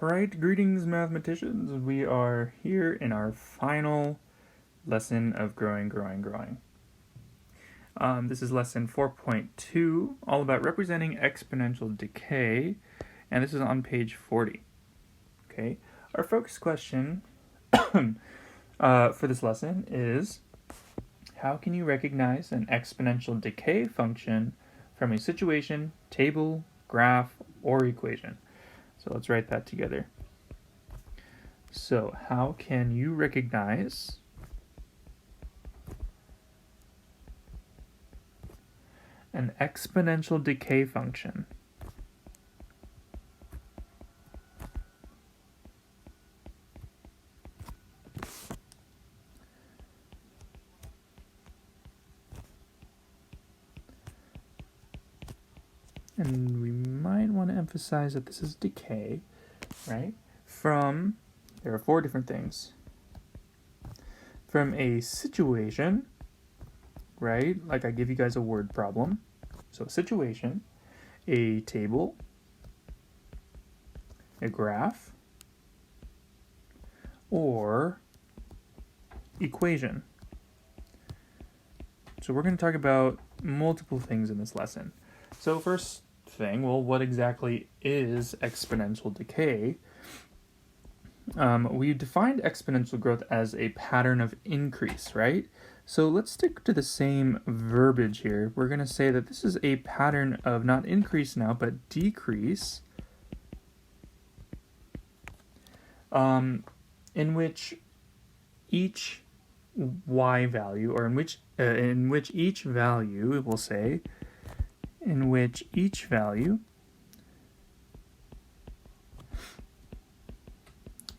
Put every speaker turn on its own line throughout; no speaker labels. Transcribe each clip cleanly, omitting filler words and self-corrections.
Alright, greetings mathematicians. We are here in our final lesson of growing. This is lesson 4.2, all about representing exponential decay, and this is on page 40. Okay, our focus question for this lesson is, how can you recognize an exponential decay function from a situation, table, graph, or equation? So let's write that together. So how can you recognize an exponential decay function and we might want to emphasize that this is decay, right? There are four different things. From a situation, right? Like I give you guys a word problem. So a situation, a table, a graph, or equation. So we're going to talk about multiple things in this lesson. So first thing, well, what exactly is exponential decay? We defined exponential growth as a pattern of increase, right? So let's stick to the same verbiage here. We're going to say that this is a pattern of not increase now, but decrease, in which each y value, or in which each value, we'll say, in which each value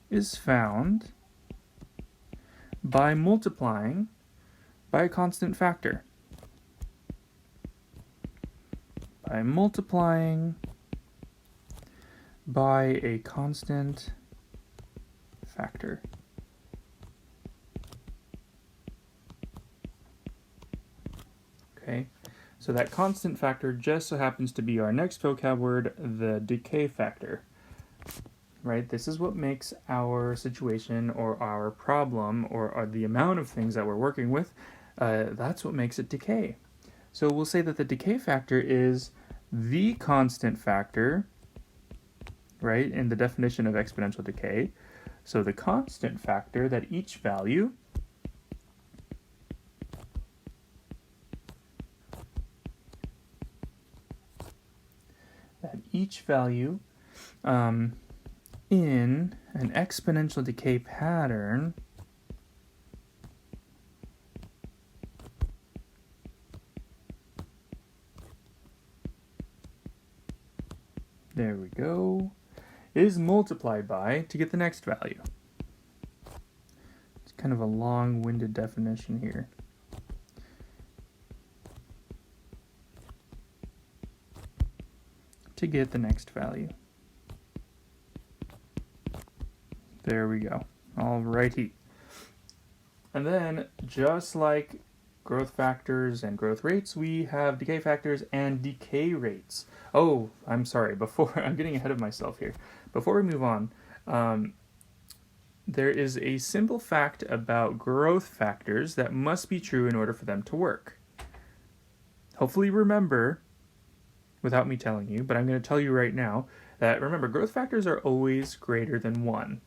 is found by multiplying by a constant factor. By multiplying by a constant factor. Okay, so that constant factor just so happens to be our next vocab word, the decay factor. Right, this is what makes our situation or our problem or the amount of things that we're working with, that's what makes it decay. So we'll say that the decay factor is the constant factor, right, in the definition of exponential decay. So the constant factor that each value in an exponential decay pattern there we go, is multiplied by to get the next value. It's kind of a long-winded definition here. To get the next value. There we go. Alrighty. And then, just like growth factors and growth rates, we have decay factors and decay rates. Oh, I'm sorry. I'm getting ahead of myself here. Before we move on, there is a simple fact about growth factors that must be true in order for them to work. Hopefully remember, without me telling you, but I'm going to tell you right now, that remember, growth factors are always greater than 1.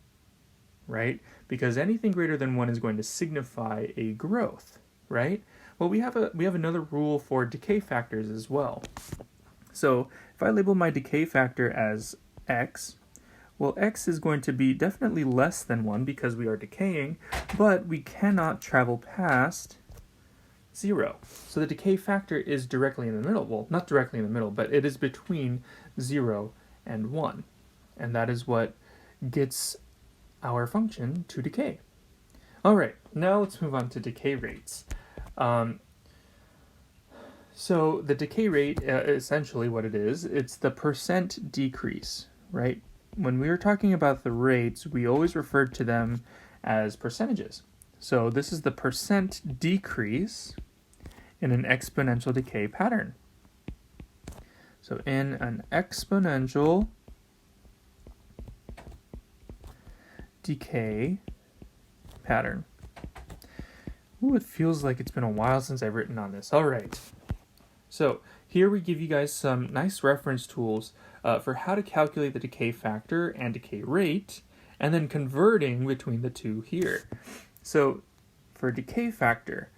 Right? Because anything greater than 1 is going to signify a growth, right? Well, we have another rule for decay factors as well. So if I label my decay factor as x, well, x is going to be definitely less than 1 because we are decaying, but we cannot travel past 0. So the decay factor is directly in the middle. Well, not directly in the middle, but it is between 0 and 1. And that is what gets our function to decay. Alright, now let's move on to decay rates. So the decay rate, essentially what it is, it's the percent decrease, right? When we were talking about the rates, we always referred to them as percentages. So this is the percent decrease in an exponential decay pattern. So in an exponential decay pattern. Ooh, it feels like it's been a while since I've written on this. All right. So here we give you guys some nice reference tools for how to calculate the decay factor and decay rate, and then converting between the two here. So for decay factor,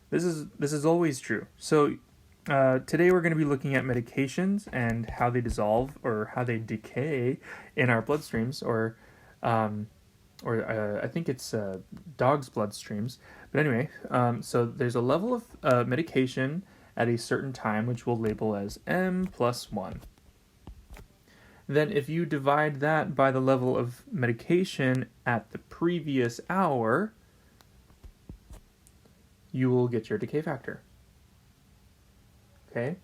this is always true. So today we're going to be looking at medications and how they dissolve or how they decay in our bloodstreams, or I think it's dogs' bloodstreams. But anyway, so there's a level of medication at a certain time, which we'll label as m+1. Then if you divide that by the level of medication at the previous hour, you will get your decay factor. Okay?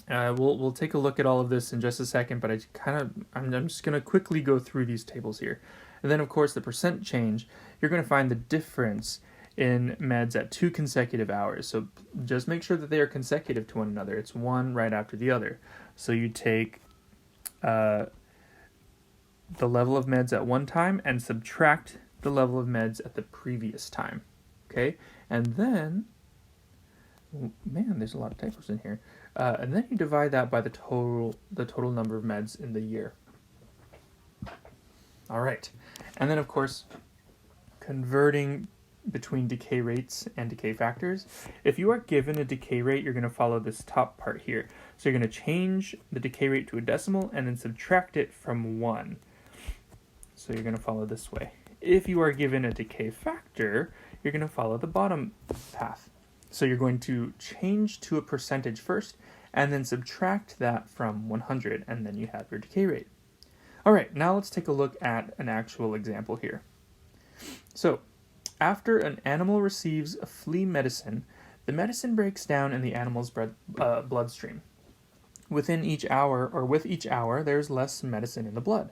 We'll take a look at all of this in just a second, but I'm just going to quickly go through these tables here. And then, of course, the percent change, you're going to find the difference in meds at 2 consecutive hours. So just make sure that they are consecutive to one another. It's one right after the other. So you take the level of meds at one time and subtract the level of meds at the previous time. Okay? And then, man, there's a lot of typos in here. And then you divide that by the total number of meds in the year. All right. And then, of course, converting between decay rates and decay factors. If you are given a decay rate, you're going to follow this top part here. So you're going to change the decay rate to a decimal and then subtract it from 1. So you're going to follow this way. If you are given a decay factor, you're going to follow the bottom path. So you're going to change to a percentage first and then subtract that from 100, and then you have your decay rate. All right, now let's take a look at an actual example here. So after an animal receives a flea medicine, the medicine breaks down in the animal's bloodstream. Within each hour, or with each hour, there's less medicine in the blood.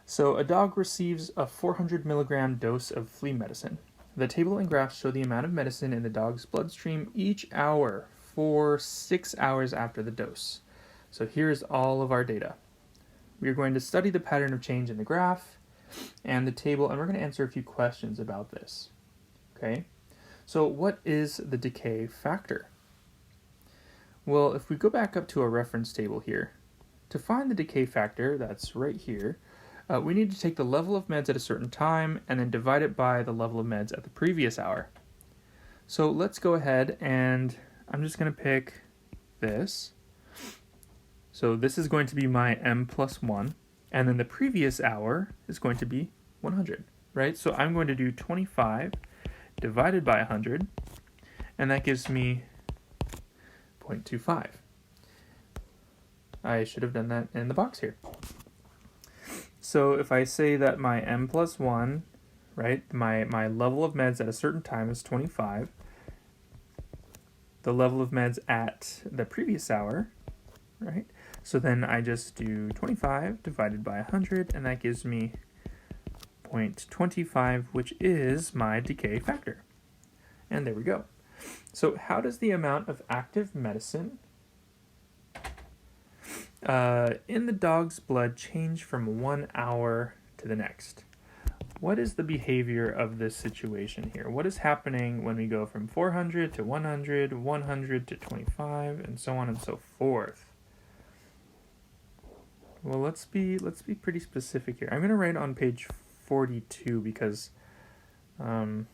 So a dog receives a 400 milligram dose of flea medicine. The table and graph show the amount of medicine in the dog's bloodstream each hour for 6 hours after the dose. So here's all of our data. We are going to study the pattern of change in the graph and the table, and we're going to answer a few questions about this. Okay, so what is the decay factor? Well, if we go back up to our reference table here, to find the decay factor, that's right here, we need to take the level of meds at a certain time and then divide it by the level of meds at the previous hour. So let's go ahead, and I'm just going to pick this. So this is going to be my m+1, and then the previous hour is going to be 100, right? So I'm going to do 25 divided by 100, and that gives me 0.25. I should have done that in the box here. So if I say that my m+1, right, my level of meds at a certain time is 25, the level of meds at the previous hour, right? So then I just do 25 divided by 100, and that gives me 0.25, which is my decay factor. And there we go. So how does the amount of active medicine in the dog's blood change from 1 hour to the next? What is the behavior of this situation here? What is happening when we go from 400 to 100, 100 to 25, and so on and so forth? Well, let's be pretty specific here. I'm going to write on page 42 because I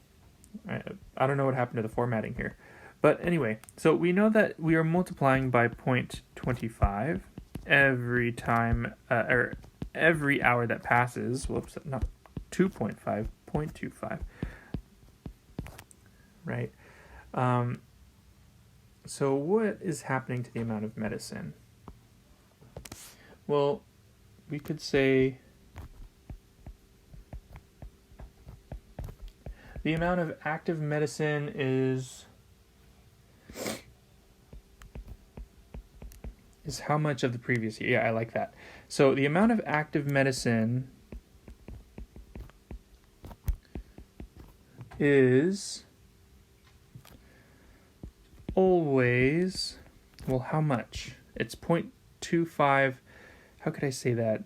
don't know what happened to the formatting here. But anyway, so we know that we are multiplying by 0.25 every time, or every hour that passes. Whoops, not 2.5, 0.25. Right. So what is happening to the amount of medicine? Well, we could say the amount of active medicine is how much of the previous year. Yeah, I like that. So the amount of active medicine is always, well, how much? It's 0.25. How could I say that?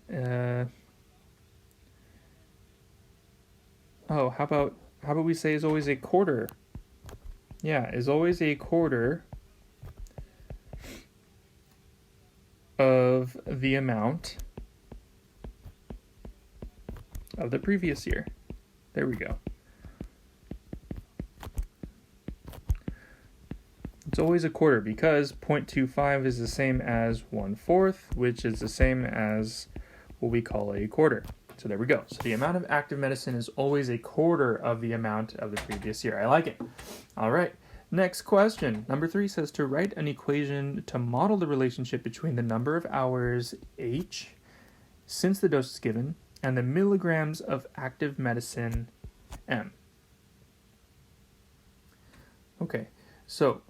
how about we say is always a quarter? Yeah, is always a quarter of the amount of the previous year. There we go. It's always a quarter because 0.25 is the same as 1/4, which is the same as what we call a quarter. So there we go. So the amount of active medicine is always a quarter of the amount of the previous year. I like it. All right. Next question. Number 3 says to write an equation to model the relationship between the number of hours H since the dose is given and the milligrams of active medicine M. Okay. So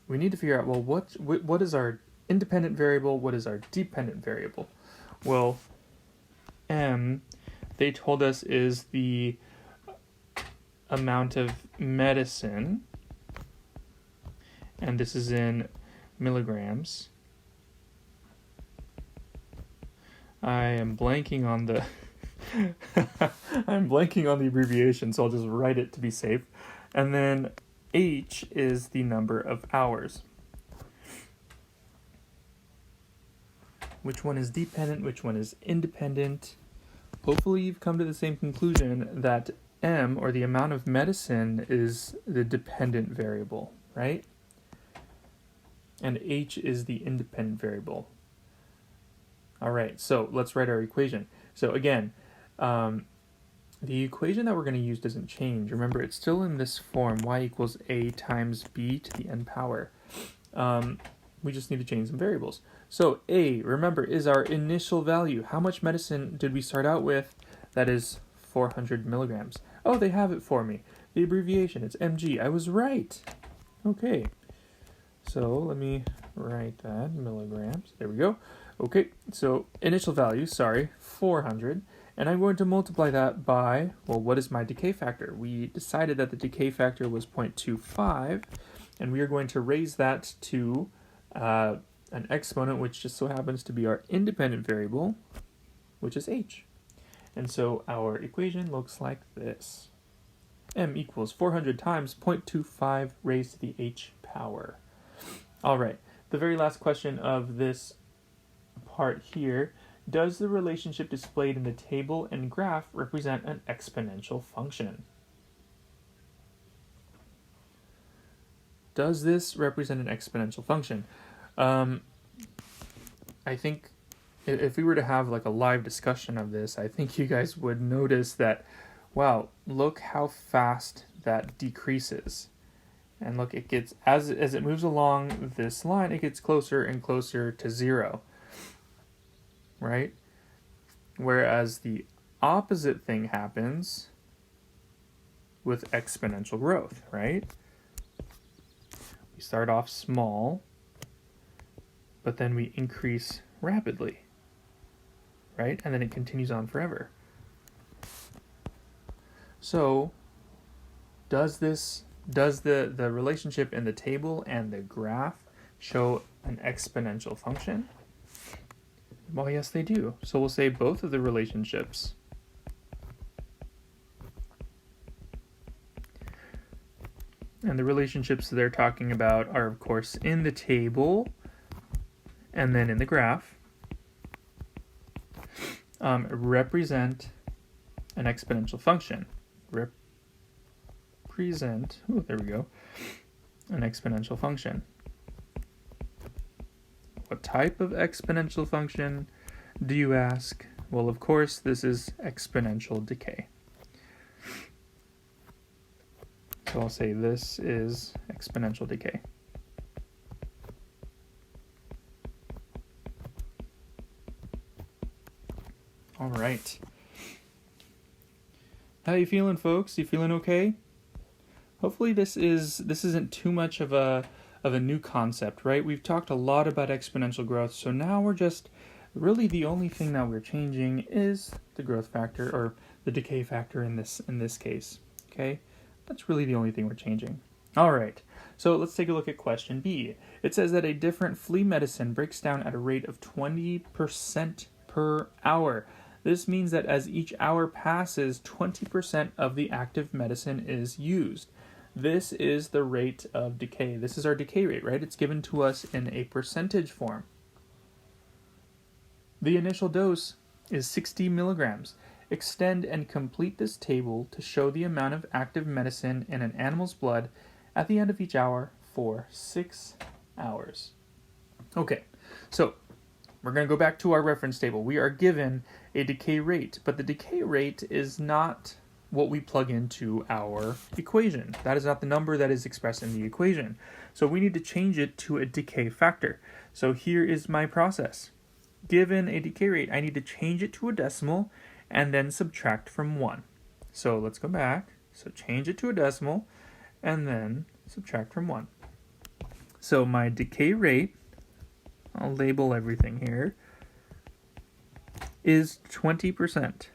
we need to figure out, well, what is our independent variable? What is our dependent variable? Well, M, they told us, is the amount of medicine, and this is in milligrams. I am blanking on the I'm blanking on the abbreviation, so I'll just write it to be safe. And then H is the number of hours. Which one is dependent? Which one is independent? Hopefully you've come to the same conclusion that M, or the amount of medicine, is the dependent variable, right? And H is the independent variable. All right, so let's write our equation. So again, the equation that we're going to use doesn't change. Remember, it's still in this form, y equals a times b to the n power. We just need to change some variables. So A, remember, is our initial value. How much medicine did we start out with? That is 400 milligrams. Oh, they have it for me. The abbreviation, it's mg. I was right. Okay. So let me write that, milligrams. There we go. Okay, so initial value, 400. And I'm going to multiply that by, well, what is my decay factor? We decided that the decay factor was 0.25, and we are going to raise that to an exponent, which just so happens to be our independent variable, which is h. And so our equation looks like this. M equals 400 times 0.25 raised to the h power. All right, the very last question of this part here. Does the relationship displayed in the table and graph represent an exponential function? Does this represent an exponential function? I think if we were to have like a live discussion of this, I think you guys would notice that, wow, look how fast that decreases. And look, it gets, as it moves along this line, it gets closer and closer to 0, right? Whereas the opposite thing happens with exponential growth, right? We start off small, but then we increase rapidly, right? And then it continues on forever. So does the relationship in the table and the graph show an exponential function? Well, yes, they do. So we'll say both of the relationships. And the relationships they're talking about are, of course, in the table and then in the graph, represent an exponential function. Represent, there we go, an exponential function. What type of exponential function, do you ask? Well, of course, this is exponential decay. So I'll say this is exponential decay. All right. How you feeling, folks? You feeling okay? Hopefully this isn't too much of a new concept, right? We've talked a lot about exponential growth, so now we're just really the only thing that we're changing is the growth factor, or the decay factor in this case. Okay, that's really the only thing we're changing. All right, so let's take a look at question B. It says that a different flea medicine breaks down at a rate of 20% per hour. This means that as each hour passes, 20% of the active medicine is used. This is the rate of decay. This is our decay rate, right? It's given to us in a percentage form. The initial dose is 60 milligrams. Extend and complete this table to show the amount of active medicine in an animal's blood at the end of each hour for 6 hours. Okay, so we're going to go back to our reference table. We are given a decay rate, but the decay rate is not what we plug into our equation. That is not the number that is expressed in the equation. So we need to change it to a decay factor. So here is my process. Given a decay rate, I need to change it to a decimal and then subtract from 1. So let's go back. So change it to a decimal and then subtract from 1. So my decay rate, I'll label everything here, is 20%.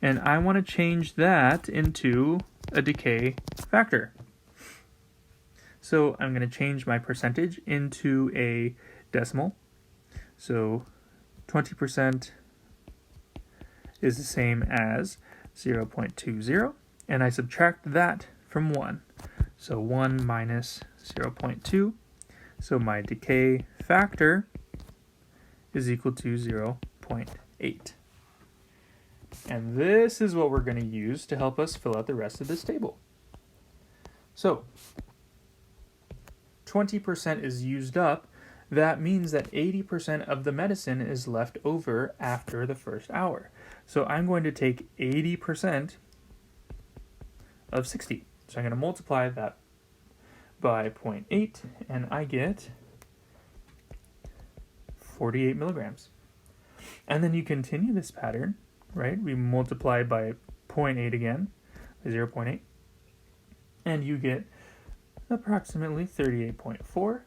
And I want to change that into a decay factor. So I'm going to change my percentage into a decimal. So 20% is the same as 0.20, and I subtract that from 1. So 1 minus 0.2. So my decay factor is equal to 0.8. And this is what we're going to use to help us fill out the rest of this table. So 20% is used up. That means that 80% of the medicine is left over after the first hour. So I'm going to take 80% of 60. So I'm going to multiply that by 0.8, and I get 48 milligrams. And then you continue this pattern, right? We multiply by 0.8 again, by 0.8, and you get approximately 38.4.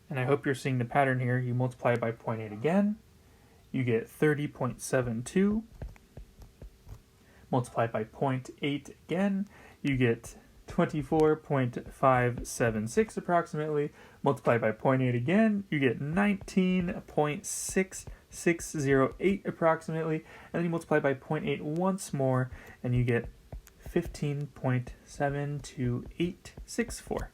And I hope you're seeing the pattern here. You multiply by 0.8 again, you get 30.72. Multiply by 0.8 again, you get 24.576 approximately. Multiply by 0.8 again, you get 19.6608 approximately. And then you multiply by 0.8 once more, and you get 15.72864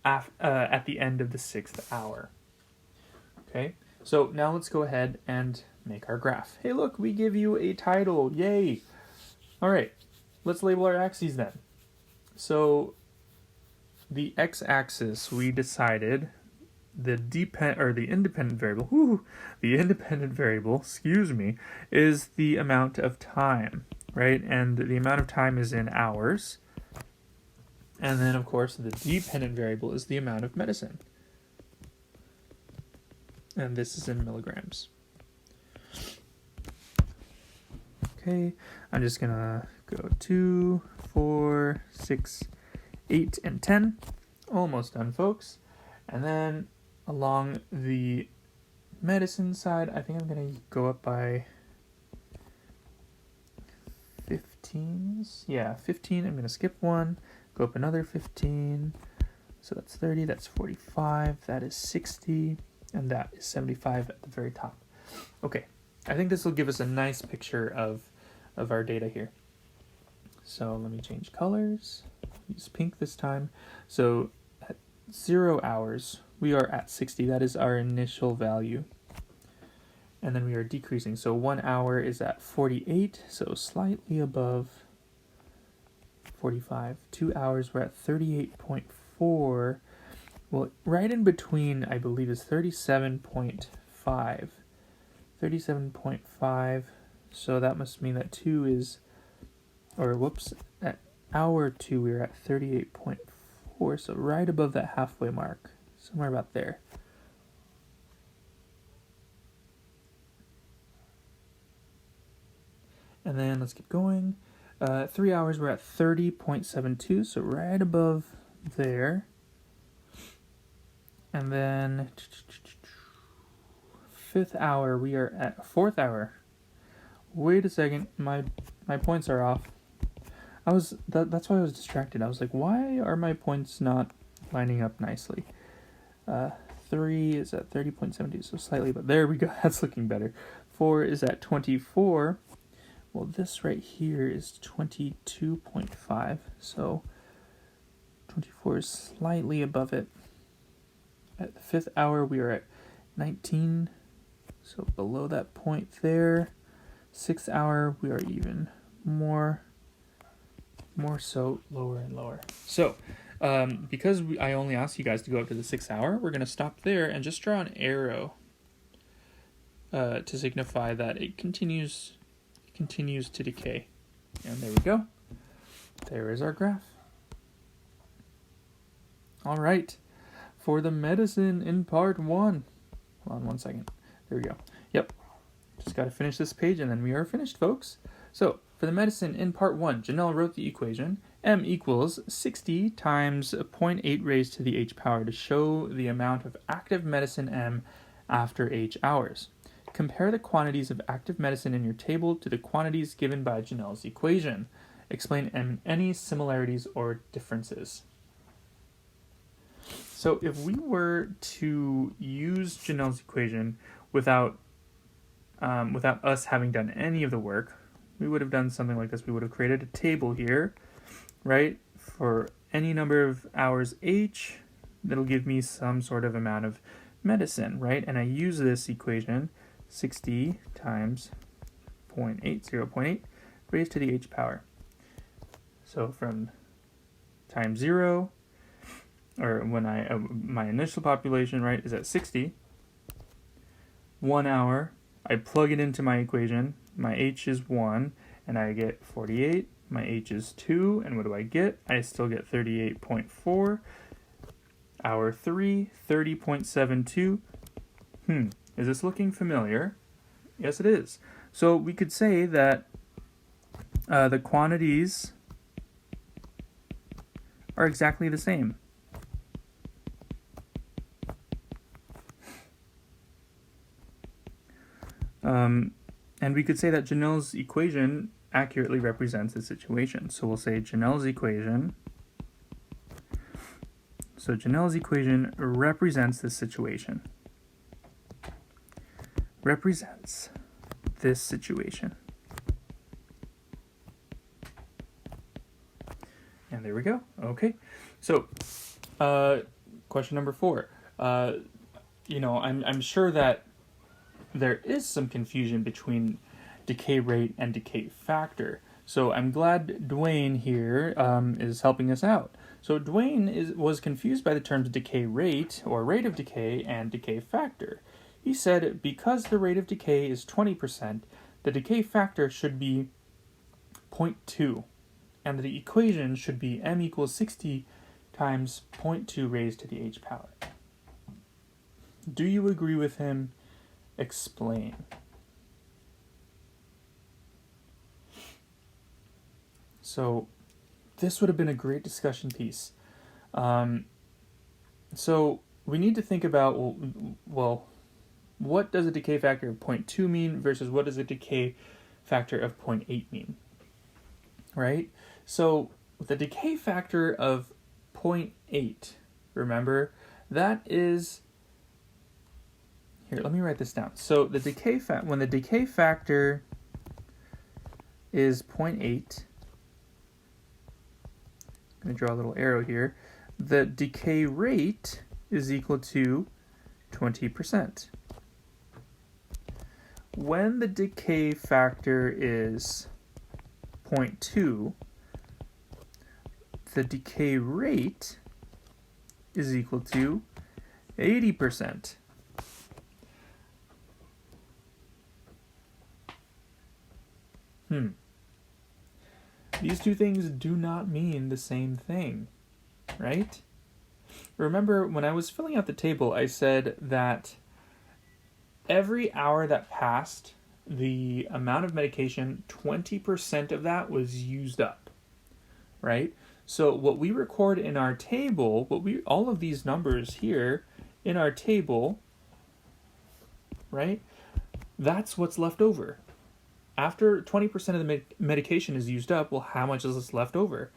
at the end of the 6th hour. Okay, so now let's go ahead and make our graph. Hey, look, we give you a title. Yay! All right, let's label our axes then. So the x-axis, we decided the independent variable, is the amount of time, right? And the amount of time is in hours. And then, of course, the dependent variable is the amount of medicine. And this is in milligrams. Okay, I'm just going to go 2, 4, 6, 8, and 10. Almost done, folks. And then along the medicine side, I think I'm going to go up by 15s. Yeah, 15. I'm going to skip 1, go up another 15. So that's 30, that's 45, that is 60, and that is 75 at the very top. Okay, I think this will give us a nice picture of our data here. So let me change colors, use pink this time. So at 0 hours, we are at 60. That is our initial value. And then we are decreasing. So 1 hour is at 48, so slightly above 45. 2 hours, we're at 38.4. Well, right in between, I believe, is 37.5. 37.5. So that must mean that 2 is, at hour 2 we were at 38.4, so right above that halfway mark, somewhere about there. And then let's keep going. 3 hours we're at 30.72, so right above there. And then 5th hour we are at 4th hour. Wait a second, my points are off. That's why I was distracted. I was like, why are my points not lining up nicely? 3 is at 30.72, so slightly, but there we go. That's looking better. 4 is at 24. Well, this right here is 22.5, so 24 is slightly above it. At the 5th hour, we are at 19, so below that point there. 6th hour, we are even more so lower and lower. So, because I only asked you guys to go up to the 6th hour, we're going to stop there and just draw an arrow to signify that it continues to decay. And there we go. There is our graph. All right. For the medicine in part 1. Hold on 1 second. There we go. Yep. Just got to finish this page and then we are finished, folks. So, for the medicine in part 1, Janelle wrote the equation m equals 60 times 0.8 raised to the h power to show the amount of active medicine m after h hours. Compare the quantities of active medicine in your table to the quantities given by Janelle's equation. Explain any similarities or differences. So if we were to use Janelle's equation without us having done any of the work, we would have done something like this. We would have created a table here, right, for any number of hours h, that'll give me some sort of amount of medicine, right? And I use this equation, 60 times 0.8 raised to the h power. So from time 0, or when my initial population, right, is at 60, 1 hour, I plug it into my equation, my h is 1, and I get 48, my h is 2, and what do I get? I still get 38.4, hour 3, 30.72. Is this looking familiar? Yes, it is. So we could say that the quantities are exactly the same. And we could say that Janelle's equation accurately represents the situation. So we'll say Janelle's equation. So Janelle's equation represents this situation. Represents this situation. And there we go. Okay. So, question number 4. I'm sure that there is some confusion between decay rate and decay factor. So I'm glad Dwayne here is helping us out. So Dwayne was confused by the terms decay rate, or rate of decay, and decay factor. He said because the rate of decay is 20%, the decay factor should be 0.2, and the equation should be m equals 60 times 0.2 raised to the h power. Do you agree with him? Explain. So this would have been a great discussion piece. So we need to think about, well, what does a decay factor of 0.2 mean versus what does a decay factor of 0.8 mean, right? So the decay factor of 0.8, remember, that is, here, let me write this down. So the when the decay factor is 0.8, I'm going to draw a little arrow here, the decay rate is equal to 20%. When the decay factor is 0.2, the decay rate is equal to 80%. These two things do not mean the same thing, right? Remember, when I was filling out the table, I said that every hour that passed, the amount of medication, 20% of that was used up, right? So what we record in our table, all of these numbers here in our table, right? That's what's left over. After 20% of the medication is used up, well, how much is left over?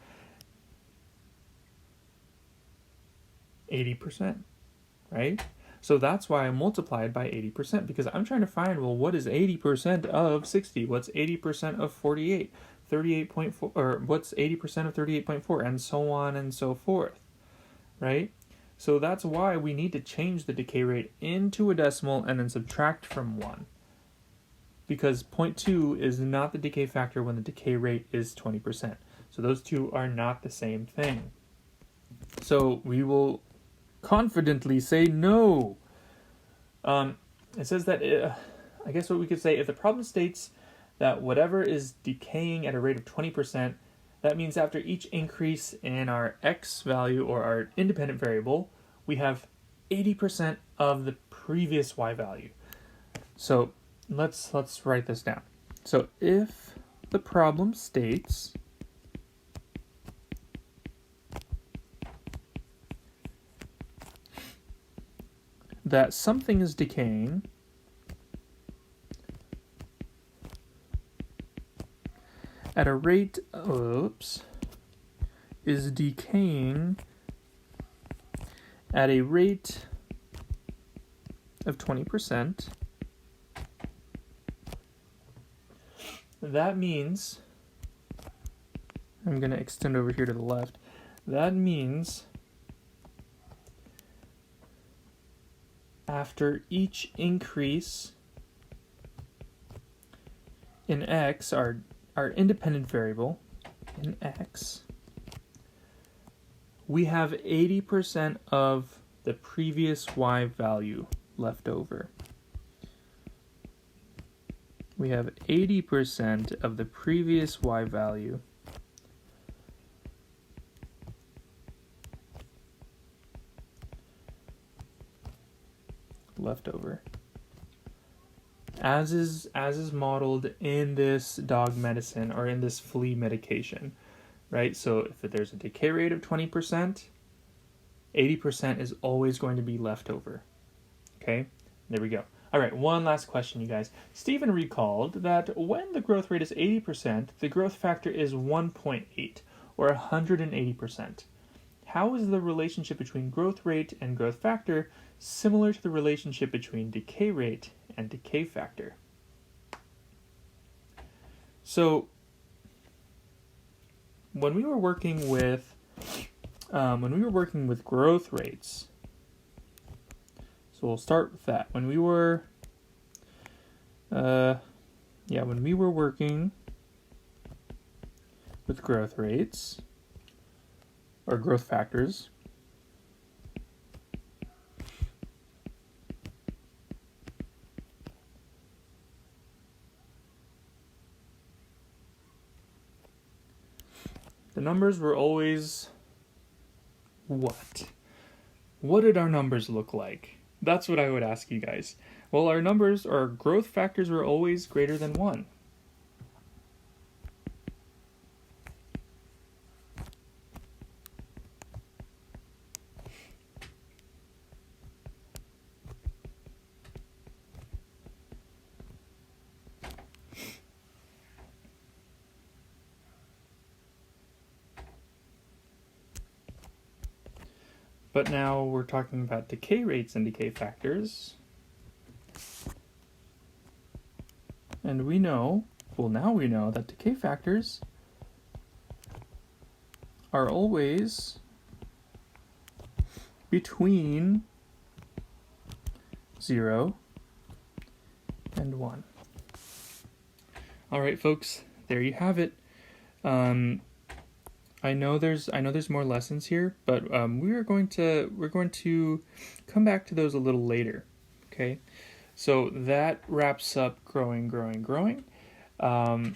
80%, right? So that's why I multiplied by 80%, because I'm trying to find, well, what is 80% of 60? What's 80% of 48? 38.4, or what's 80% of 38.4, and so on and so forth, right? So that's why we need to change the decay rate into a decimal and then subtract from 1. Because 0.2 is not the decay factor when the decay rate is 20%. So those two are not the same thing. So we will confidently say no. It says that, I guess what we could say, if the problem states that whatever is decaying at a rate of 20%, that means after each increase in our x value, or our independent variable, we have 80% of the previous y value. So let's write this down. So if the problem states that something is decaying at a rate, is decaying at a rate of 20%, that means, I'm going to extend over here to the left, that means after each increase in x, our independent variable in x, we have 80% of the previous y value left over. We have 80% of the previous y value left over, as is modeled in this dog medicine, or in this flea medication, right? So if there's a decay rate of 20%, 80% is always going to be left over. Okay, there we go. All right, one last question, you guys. Stephen recalled that when the growth rate is 80%, the growth factor is 1.8, or 180%. How is the relationship between growth rate and growth factor similar to the relationship between decay rate and decay factor? So when we were working with growth rates, so we'll start with that. When we were working with growth rates, or growth factors, the numbers were always what? What did our numbers look like? That's what I would ask you guys. Well, our numbers, our growth factors, were always greater than 1. But now we're talking about decay rates and decay factors. And we know, well, now we know that decay factors are always between 0 and 1. All right, folks, there you have it. I know there's more lessons here, but we're going to come back to those a little later. Okay, so that wraps up growing. Of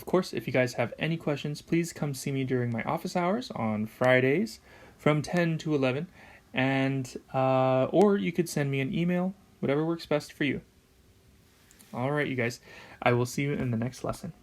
course, if you guys have any questions, please come see me during my office hours on Fridays from 10 to 11, and or you could send me an email, whatever works best for you. All right, you guys, I will see you in the next lesson.